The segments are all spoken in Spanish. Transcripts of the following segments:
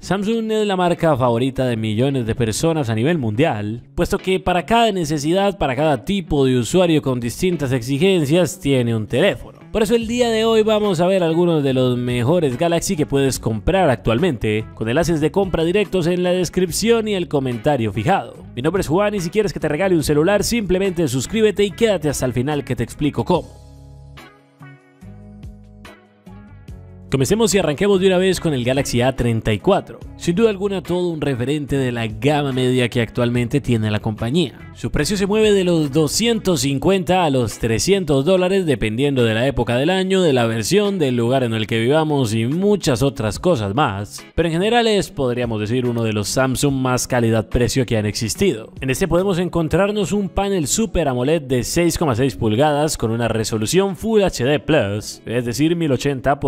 Samsung es la marca favorita de millones de personas a nivel mundial, puesto que para cada necesidad, para cada tipo de usuario con distintas exigencias, tiene un teléfono. Por eso el día de hoy vamos a ver algunos de los mejores Galaxy que puedes comprar actualmente, con enlaces de compra directos en la descripción y el comentario fijado. Mi nombre es Juan y si quieres que te regale un celular, simplemente suscríbete y quédate hasta el final que te explico cómo. Comencemos y arranquemos de una vez con el Galaxy A34, sin duda alguna todo un referente de la gama media que actualmente tiene la compañía. Su precio se mueve de los $250 a los $300 dependiendo de la época del año, de la versión, del lugar en el que vivamos y muchas otras cosas más, pero en general es, podríamos decir, uno de los Samsung más calidad-precio que han existido. En este podemos encontrarnos un panel Super AMOLED de 6,6 pulgadas con una resolución Full HD+, es decir 1080 x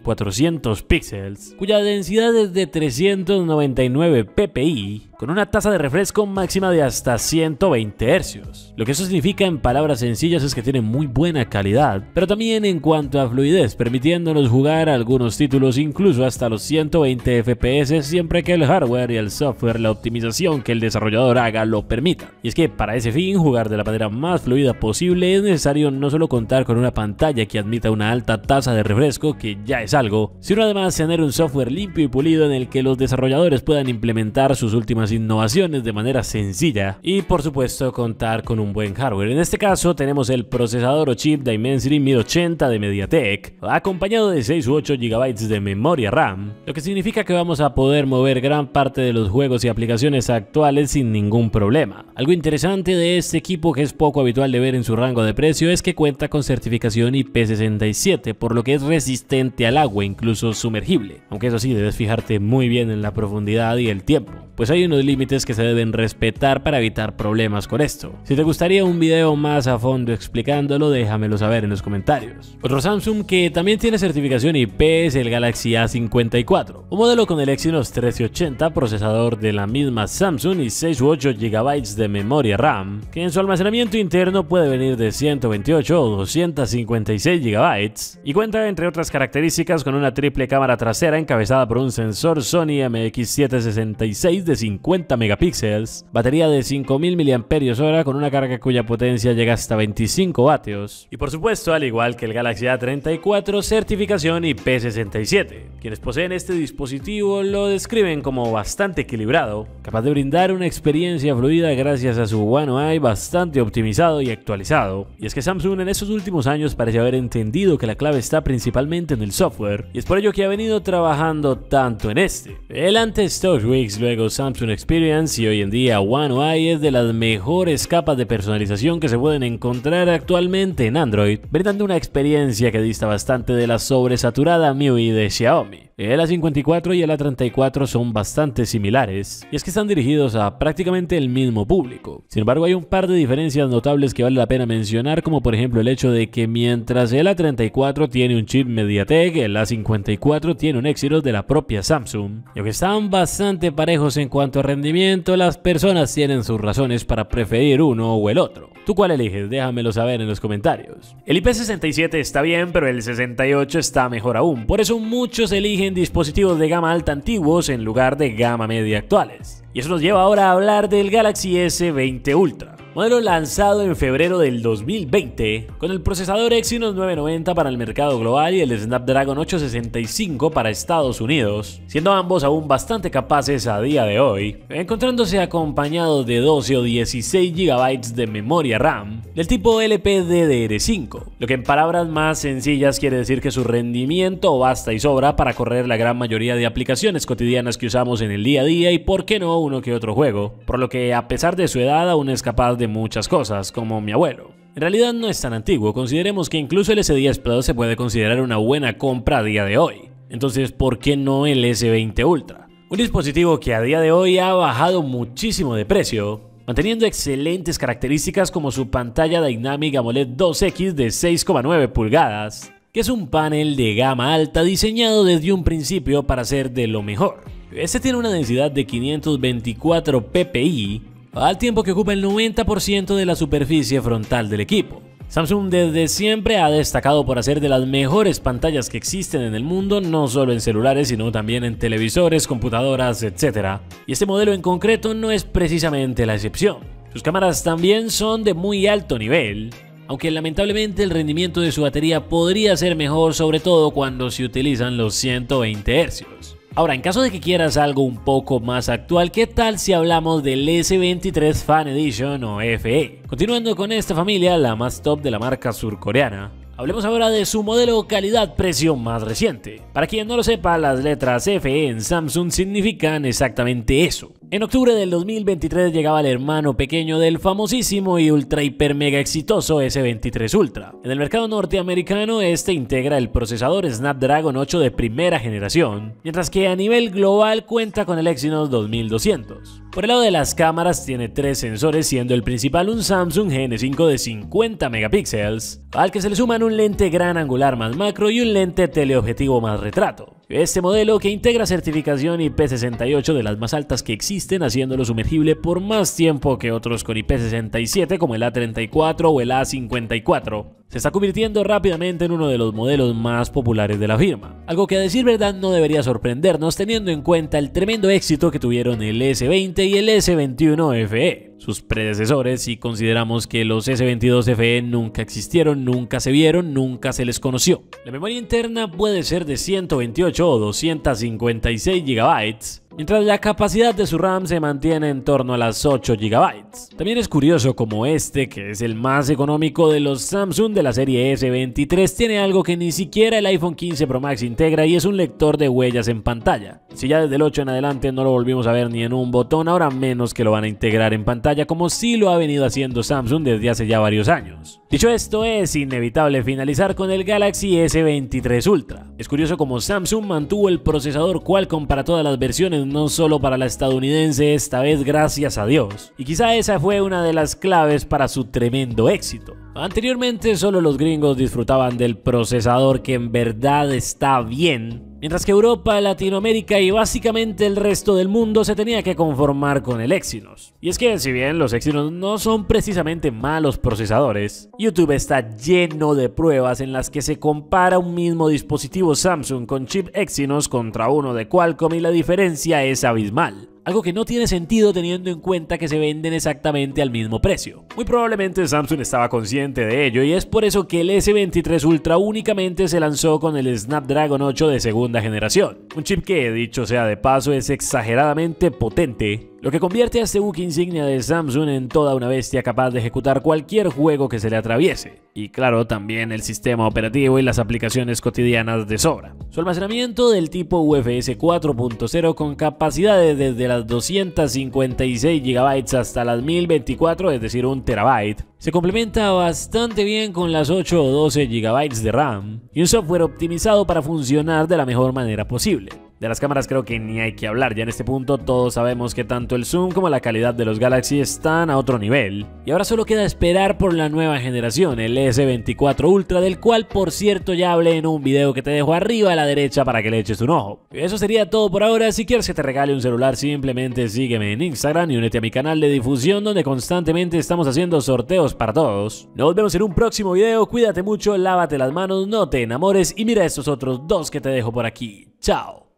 2400 píxeles, cuya densidad es de 399 ppi, con una tasa de refresco máxima de hasta 120 Hz. Lo que eso significa en palabras sencillas es que tiene muy buena calidad, pero también en cuanto a fluidez, permitiéndonos jugar algunos títulos incluso hasta los 120 FPS siempre que el hardware y el software, la optimización que el desarrollador haga lo permita. Y es que para ese fin, jugar de la manera más fluida posible es necesario no solo contar con una pantalla que admita una alta tasa de refresco, que ya es algo, sino además tener un software limpio y pulido en el que los desarrolladores puedan implementar sus últimas innovaciones de manera sencilla y por supuesto contar con un buen hardware. En este caso tenemos el procesador o chip Dimensity 1080 de MediaTek, acompañado de 6 u 8 GB de memoria RAM, lo que significa que vamos a poder mover gran parte de los juegos y aplicaciones actuales sin ningún problema. Algo interesante de este equipo que es poco habitual de ver en su rango de precio es que cuenta con certificación IP67, por lo que es resistente al agua, incluso sumergible, aunque eso sí, debes fijarte muy bien en la profundidad y el tiempo, pues hay unos límites que se deben respetar para evitar problemas con esto. Si te gustaría un video más a fondo explicándolo, déjamelo saber en los comentarios. Otro Samsung que también tiene certificación IP es el Galaxy A54, un modelo con el Exynos 1380, procesador de la misma Samsung y 6 u 8 GB de memoria RAM, que en su almacenamiento interno puede venir de 128 o 256 GB y cuenta entre otras características con una triple cámara trasera encabezada por un sensor Sony MX766 de 50 megapíxeles, batería de 5000 mAh con una carga cuya potencia llega hasta 25 vatios y por supuesto, al igual que el Galaxy A34, certificación IP67. Quienes poseen este dispositivo lo describen como bastante equilibrado, capaz de brindar una experiencia fluida gracias a su One UI bastante optimizado y actualizado. Y es que Samsung en estos últimos años parece haber entendido que la clave está principalmente en el software, y es por ello que ha venido trabajando tanto en este. El antes TouchWiz, luego Samsung Experience y hoy en día One UI es de las mejores capas de personalización que se pueden encontrar actualmente en Android, brindando una experiencia que dista bastante de la sobresaturada MIUI de Xiaomi. El A54 y el A34 son bastante similares, y es que están dirigidos a prácticamente el mismo público. Sin embargo, hay un par de diferencias notables que vale la pena mencionar, como por ejemplo el hecho de que mientras el A34 tiene un chip MediaTek, el A54 tiene un Exynos de la propia Samsung. Y aunque están bastante parejos en cuanto a rendimiento, las personas tienen sus razones para preferir uno o el otro. ¿Tú cuál eliges? Déjamelo saber en los comentarios. El IP67 está bien, pero el 68 está mejor aún. Por eso muchos eligen dispositivos de gama alta antiguos en lugar de gama media actuales. Y eso nos lleva ahora a hablar del Galaxy S20 Ultra, modelo lanzado en febrero del 2020 con el procesador Exynos 990 para el mercado global y el Snapdragon 865 para Estados Unidos, siendo ambos aún bastante capaces a día de hoy, encontrándose acompañados de 12 o 16 GB de memoria RAM del tipo LPDDR5, lo que en palabras más sencillas quiere decir que su rendimiento basta y sobra para correr la gran mayoría de aplicaciones cotidianas que usamos en el día a día y por qué no uno que otro juego, por lo que a pesar de su edad aún es capaz de muchas cosas, como mi abuelo. En realidad no es tan antiguo, consideremos que incluso el S10 Plus se puede considerar una buena compra a día de hoy. Entonces, ¿por qué no el S20 Ultra? Un dispositivo que a día de hoy ha bajado muchísimo de precio, manteniendo excelentes características como su pantalla Dynamic AMOLED 2X de 6,9 pulgadas, que es un panel de gama alta diseñado desde un principio para ser de lo mejor. Este tiene una densidad de 524 ppi, al tiempo que ocupa el 90% de la superficie frontal del equipo. Samsung desde siempre ha destacado por hacer de las mejores pantallas que existen en el mundo, no solo en celulares sino también en televisores, computadoras, etc. Y este modelo en concreto no es precisamente la excepción. Sus cámaras también son de muy alto nivel, aunque lamentablemente el rendimiento de su batería podría ser mejor, sobre todo cuando se utilizan los 120 Hz. Ahora, en caso de que quieras algo un poco más actual, ¿qué tal si hablamos del S23 Fan Edition o FE? Continuando con esta familia, la más top de la marca surcoreana, hablemos ahora de su modelo calidad-precio más reciente. Para quien no lo sepa, las letras FE en Samsung significan exactamente eso. En octubre del 2023 llegaba el hermano pequeño del famosísimo y ultra hiper mega exitoso S23 Ultra. En el mercado norteamericano este integra el procesador Snapdragon 8 de primera generación, mientras que a nivel global cuenta con el Exynos 2200. Por el lado de las cámaras tiene 3 sensores, siendo el principal un Samsung GN5 de 50 megapíxeles, al que se le suman un lente gran angular más macro y un lente teleobjetivo más retrato. Este modelo, que integra certificación IP68 de las más altas que existen, haciéndolo sumergible por más tiempo que otros con IP67 como el A34 o el A54, se está convirtiendo rápidamente en uno de los modelos más populares de la firma. Algo que a decir verdad no debería sorprendernos teniendo en cuenta el tremendo éxito que tuvieron el S20 y el S21 FE, sus predecesores, si consideramos que los S22 FE nunca existieron, nunca se vieron, nunca se les conoció. La memoria interna puede ser de 128 o 256 GB, mientras la capacidad de su RAM se mantiene en torno a las 8 GB. También es curioso como este, que es el más económico de los Samsung de la serie S23, tiene algo que ni siquiera el iPhone 15 Pro Max integra, y es un lector de huellas en pantalla. Si ya desde el 8 en adelante no lo volvimos a ver ni en un botón, ahora menos que lo van a integrar en pantalla, como sí lo ha venido haciendo Samsung desde hace ya varios años. Dicho esto, es inevitable finalizar con el Galaxy S23 Ultra. Es curioso como Samsung mantuvo el procesador Qualcomm para todas las versiones, no solo para la estadounidense, esta vez gracias a Dios. Y quizá esa fue una de las claves para su tremendo éxito. Anteriormente solo los gringos disfrutaban del procesador, que en verdad está bien, mientras que Europa, Latinoamérica y básicamente el resto del mundo se tenía que conformar con el Exynos. Y es que si bien los Exynos no son precisamente malos procesadores, YouTube está lleno de pruebas en las que se compara un mismo dispositivo Samsung con chip Exynos contra uno de Qualcomm y la diferencia es abismal. Algo que no tiene sentido teniendo en cuenta que se venden exactamente al mismo precio. Muy probablemente Samsung estaba consciente de ello, y es por eso que el S23 Ultra únicamente se lanzó con el Snapdragon 8 de segunda generación. Un chip que, dicho sea de paso, es exageradamente potente, lo que convierte a este buque insignia de Samsung en toda una bestia capaz de ejecutar cualquier juego que se le atraviese. Y claro, también el sistema operativo y las aplicaciones cotidianas de sobra. Su almacenamiento del tipo UFS 4.0 con capacidades desde las 256 GB hasta las 1024, es decir, 1 TB, se complementa bastante bien con las 8 o 12 GB de RAM y un software optimizado para funcionar de la mejor manera posible. De las cámaras creo que ni hay que hablar, ya en este punto todos sabemos que tanto el zoom como la calidad de los Galaxy están a otro nivel. Y ahora solo queda esperar por la nueva generación, el S24 Ultra, del cual por cierto ya hablé en un video que te dejo arriba a la derecha para que le eches un ojo. Y eso sería todo por ahora. Si quieres que te regale un celular, simplemente sígueme en Instagram y únete a mi canal de difusión, donde constantemente estamos haciendo sorteos para todos. Nos vemos en un próximo video, cuídate mucho, lávate las manos, no te enamores y mira estos otros dos que te dejo por aquí. Chao.